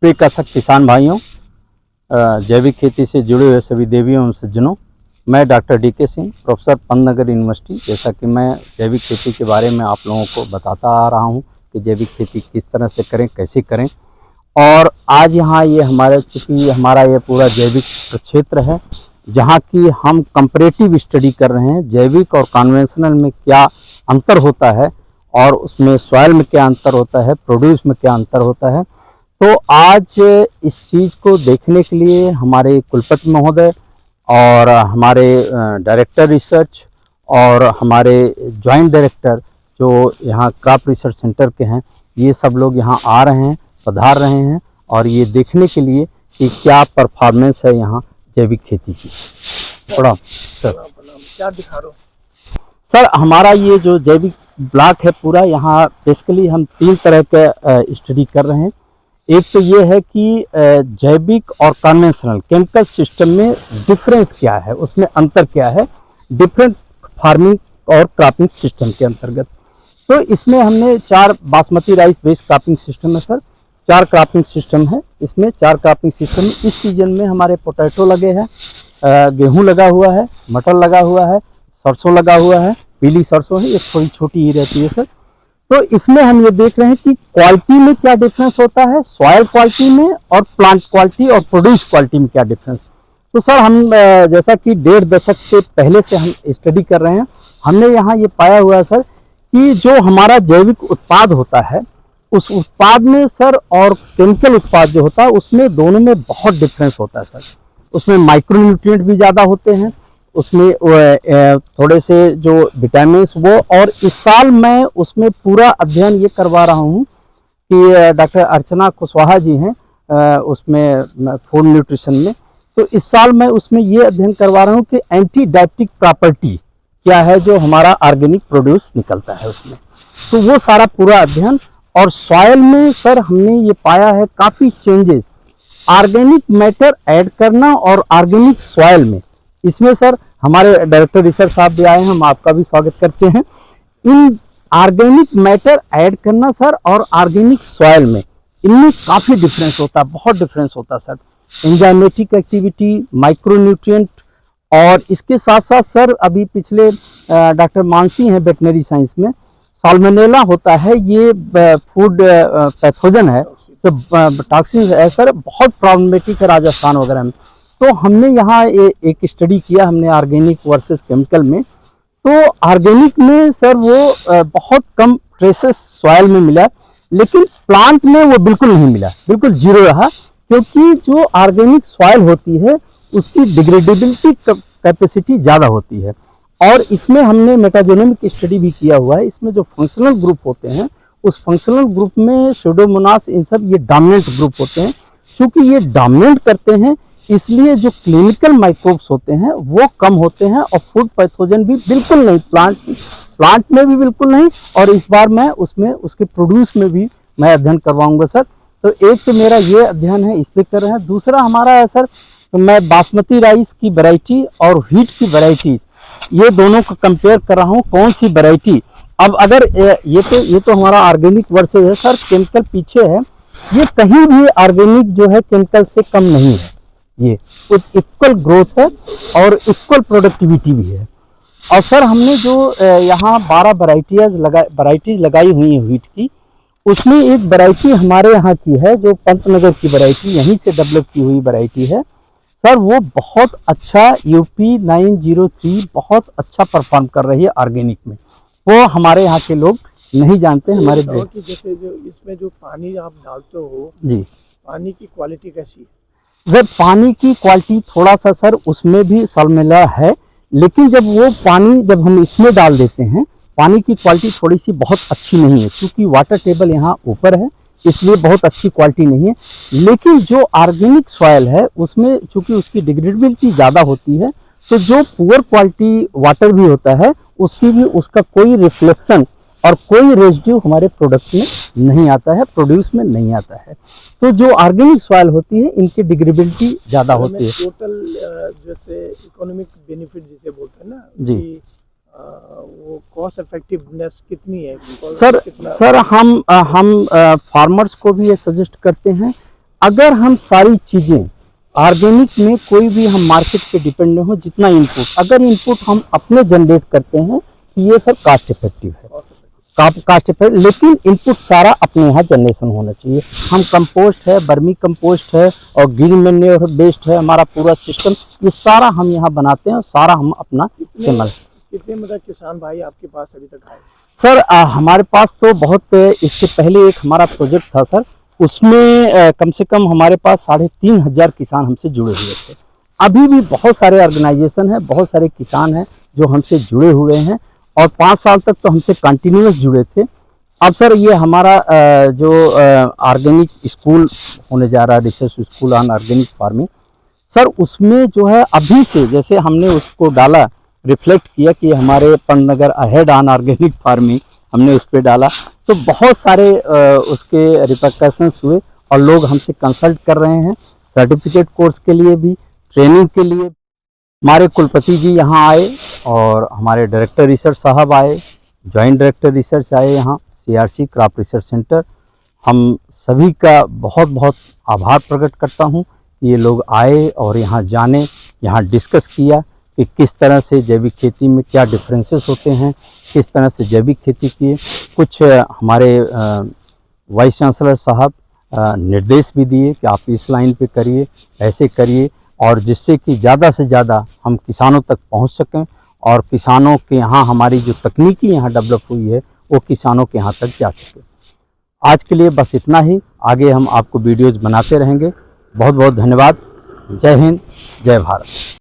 प्रिय कृषक किसान भाइयों, जैविक खेती से जुड़े हुए सभी देवियों एवं सज्जनों, मैं doctor DK Singh, professor Pantnagar university. जैसा कि मैं जैविक खेती के बारे में आप लोगों को बताता आ रहा हूं कि जैविक खेती किस तरह से करें, कैसे करें। और आज यहाँ ये चूँकि हमारा ये पूरा जैविक क्षेत्र है, जहाँ की हम कंपैरेटिव स्टडी कर रहे हैं जैविक और कन्वेंशनल में क्या अंतर होता है, और उसमें सॉइल में क्या अंतर होता है, प्रोड्यूस में क्या अंतर होता है। तो आज इस चीज़ को देखने के लिए हमारे कुलपति महोदय और हमारे डायरेक्टर रिसर्च और हमारे जॉइंट डायरेक्टर जो यहाँ क्रॉप रिसर्च सेंटर के हैं, ये सब लोग यहाँ आ रहे हैं, पधार रहे हैं, और ये देखने के लिए कि क्या परफॉर्मेंस है यहाँ जैविक खेती की। प्रणाम सर। क्या दिखा रहे हो सर? हमारा ये जो जैविक ब्लॉक है पूरा, यहाँ बेसिकली हम 3 तरह के स्टडी कर रहे हैं। एक तो ये है कि जैविक और कन्वेंशनल केमिकल सिस्टम में डिफरेंस क्या है, उसमें अंतर क्या है डिफरेंट फार्मिंग और क्रॉपिंग सिस्टम के अंतर्गत। तो इसमें हमने 4 basmati rice based cropping system है सर, 4 क्रॉपिंग सिस्टम है इसमें। 4 क्रॉपिंग सिस्टम इस सीजन में हमारे पोटैटो लगे हैं, गेहूं लगा हुआ है, मटर लगा हुआ है, सरसों लगा हुआ है, पीली सरसों है, ये थोड़ी छोटी ही रहती है सर। तो इसमें हम ये देख रहे हैं कि क्वालिटी में क्या डिफरेंस होता है, सॉइल क्वालिटी में और प्लांट क्वालिटी और प्रोड्यूस क्वालिटी में क्या डिफरेंस। तो सर हम जैसा कि 1.5 दशक से पहले से हम स्टडी कर रहे हैं, हमने यहाँ ये पाया हुआ है सर कि जो हमारा जैविक उत्पाद होता है उस उत्पाद में सर और केमिकल उत्पाद जो होता है उसमें दोनों में बहुत डिफरेंस होता है सर। उसमें माइक्रोन्यूट्रिएंट भी ज़्यादा होते हैं, उसमें थोड़े से जो विटामिन वो। और इस साल मैं उसमें पूरा अध्ययन ये करवा रहा हूँ कि डॉक्टर अर्चना कुशवाहा जी हैं उसमें फूड न्यूट्रिशन में। तो इस साल मैं उसमें ये अध्ययन करवा रहा हूँ कि एंटी डायबिटिक प्रॉपर्टी क्या है जो हमारा ऑर्गेनिक प्रोड्यूस निकलता है उसमें। तो वो सारा पूरा अध्ययन। और सॉइल में सर हमने ये पाया है काफ़ी चेंजेस, ऑर्गेनिक मैटर ऐड करना और ऑर्गेनिक सॉइल में। इसमें सर हमारे डायरेक्टर रिसर्च साहब भी आए हैं, हम आपका भी स्वागत करते हैं। इन ऑर्गेनिक मैटर ऐड करना सर और ऑर्गेनिक सॉइल में, इनमें काफ़ी डिफरेंस होता है, बहुत डिफरेंस होता है सर। एंजाइमेटिक एक्टिविटी, माइक्रोन्यूट्रिएंट, और इसके साथ साथ सर अभी पिछले डॉक्टर मानसी हैं वेटनरी साइंस में, साल्मोनेला होता है, ये फूड पैथोजन है, टॉक्सिन है सर, बहुत प्रॉब्लमेटिक है राजस्थान वगैरह में। तो हमने यहाँ एक स्टडी किया हमने ऑर्गेनिक वर्सेस केमिकल में। तो ऑर्गेनिक में सर वो बहुत कम ट्रेसेस सॉइल में मिला, लेकिन प्लांट में वो बिल्कुल नहीं मिला, बिल्कुल जीरो रहा, क्योंकि जो ऑर्गेनिक सॉइल होती है उसकी डिग्रेडेबिलिटी कैपेसिटी ज़्यादा होती है। और इसमें हमने मेटाजेनोमिक स्टडी भी किया हुआ है। इसमें जो फंक्शनल ग्रुप होते हैं उस फंक्शनल ग्रुप में स्यूडोमोनास, इन सब ये डोमिनेंट ग्रुप होते हैं। चूँकि ये डोमिनेंट करते हैं इसलिए जो क्लिनिकल माइक्रोब्स होते हैं वो कम होते हैं, और फूड पैथोजन भी बिल्कुल नहीं, प्लांट में भी बिल्कुल नहीं। और इस बार मैं उसमें उसके प्रोड्यूस में भी मैं अध्ययन करवाऊंगा सर। तो एक तो मेरा ये अध्ययन है, इस पर कर रहे हैं। दूसरा हमारा है सर, तो मैं बासमती राइस की वैरायटी और व्हीट की वैरायटी, ये दोनों को कंपेयर कर रहा हूँ, कौन सी वैरायटी। अब अगर ये तो हमारा ऑर्गेनिक वर्सेस है सर, केमिकल पीछे है, ये कहीं भी ऑर्गेनिक जो है केमिकल से कम नहीं है, ये इक्वल ग्रोथ है और इक्वल प्रोडक्टिविटी भी है। और सर हमने जो यहाँ 12 वैरायटीज लगाई हुई हैं व्हीट की, उसमें एक वैरायटी हमारे यहाँ की है जो पंतनगर की वैरायटी, यहीं से डेवलप की हुई वैरायटी है सर। वो बहुत अच्छा UP 903 बहुत अच्छा परफॉर्म कर रही है ऑर्गेनिक में, वो हमारे यहाँ के लोग नहीं जानते। हमारे जैसे जो इसमें जो पानी आप डालते हो जी, पानी की क्वालिटी कैसी है सर? पानी की क्वालिटी थोड़ा सा सर उसमें भी साल्मोनेला है, लेकिन जब वो पानी जब हम इसमें डाल देते हैं, पानी की क्वालिटी थोड़ी सी बहुत अच्छी नहीं है, क्योंकि वाटर टेबल यहाँ ऊपर है इसलिए बहुत अच्छी क्वालिटी नहीं है। लेकिन जो ऑर्गेनिक सॉइल है उसमें चूँकि उसकी डिग्रेडेबिलिटी ज़्यादा होती है, तो जो पुअर क्वालिटी वाटर भी होता है उसकी भी उसका कोई रिफ्लेक्शन और कोई रेजिड्यू हमारे प्रोडक्ट में नहीं आता है, प्रोड्यूस में नहीं आता है। तो जो ऑर्गेनिक सॉइल होती है इनकी डिग्रेडेबिलिटी ज़्यादा होती है। टोटल जैसे इकोनॉमिक बेनिफिट जिसे बोलते हैं ना जी, वो कॉस्ट इफेक्टिवनेस कितनी है सर हम फार्मर्स को भी ये सजेस्ट करते हैं अगर हम सारी चीज़ें ऑर्गेनिक में कोई भी हम मार्केट पे डिपेंड नहीं हो, जितना इनपुट, अगर इनपुट हम अपने जनरेट करते हैं तो ये सब कास्ट इफेक्टिव है, कास्ट इफेक्ट, लेकिन इनपुट सारा अपने यहाँ जनरेशन होना चाहिए। हम कंपोस्ट है, बर्मी कंपोस्ट है और ग्रीन मैन्योर बेस्ड है हमारा पूरा सिस्टम, ये सारा हम यहाँ बनाते हैं और सारा हम अपना इस्तेमाल। कितने मतलब किसान भाई आपके पास अभी तक आए? सर हमारे पास तो बहुत, इसके पहले एक हमारा प्रोजेक्ट था सर, उसमें कम से कम हमारे पास 3,500 किसान हमसे जुड़े हुए थे। अभी भी बहुत सारे ऑर्गेनाइजेशन हैं, बहुत सारे किसान हैं जो हमसे जुड़े हुए हैं और 5 साल तक तो हमसे कंटिन्यूस जुड़े थे। अब सर ये हमारा जो ऑर्गेनिक स्कूल होने जा रहा है, research school on organic farming, sir उसमें जो है अभी से जैसे हमने उसको डाला, रिफ्लेक्ट किया कि हमारे Pantnagar ahead on organic farming हमने उस पर डाला, तो बहुत सारे उसके रिपरकशंस हुए और लोग हमसे कंसल्ट कर रहे हैं सर्टिफिकेट कोर्स के लिए भी, ट्रेनिंग के लिए। हमारे कुलपति जी यहाँ आए और हमारे डायरेक्टर रिसर्च साहब आए, जॉइंट डायरेक्टर रिसर्च आए यहाँ CRC क्रॉप रिसर्च सेंटर। हम सभी का बहुत बहुत आभार प्रकट करता हूँ कि ये लोग आए और यहाँ जाने, यहाँ डिस्कस किया कि किस तरह से जैविक खेती में क्या डिफरेंसेस होते हैं, किस तरह से जैविक खेती किए। कुछ हमारे वाइस चांसलर साहब निर्देश भी दिए कि आप इस लाइन पे करिए, ऐसे करिए, और जिससे कि ज़्यादा से ज़्यादा हम किसानों तक पहुंच सकें और किसानों के यहाँ हमारी जो तकनीकी यहाँ डेवलप हुई है वो किसानों के यहाँ तक जा सके। आज के लिए बस इतना ही, आगे हम आपको वीडियोज़ बनाते रहेंगे। बहुत बहुत धन्यवाद। जय हिंद, जय भारत।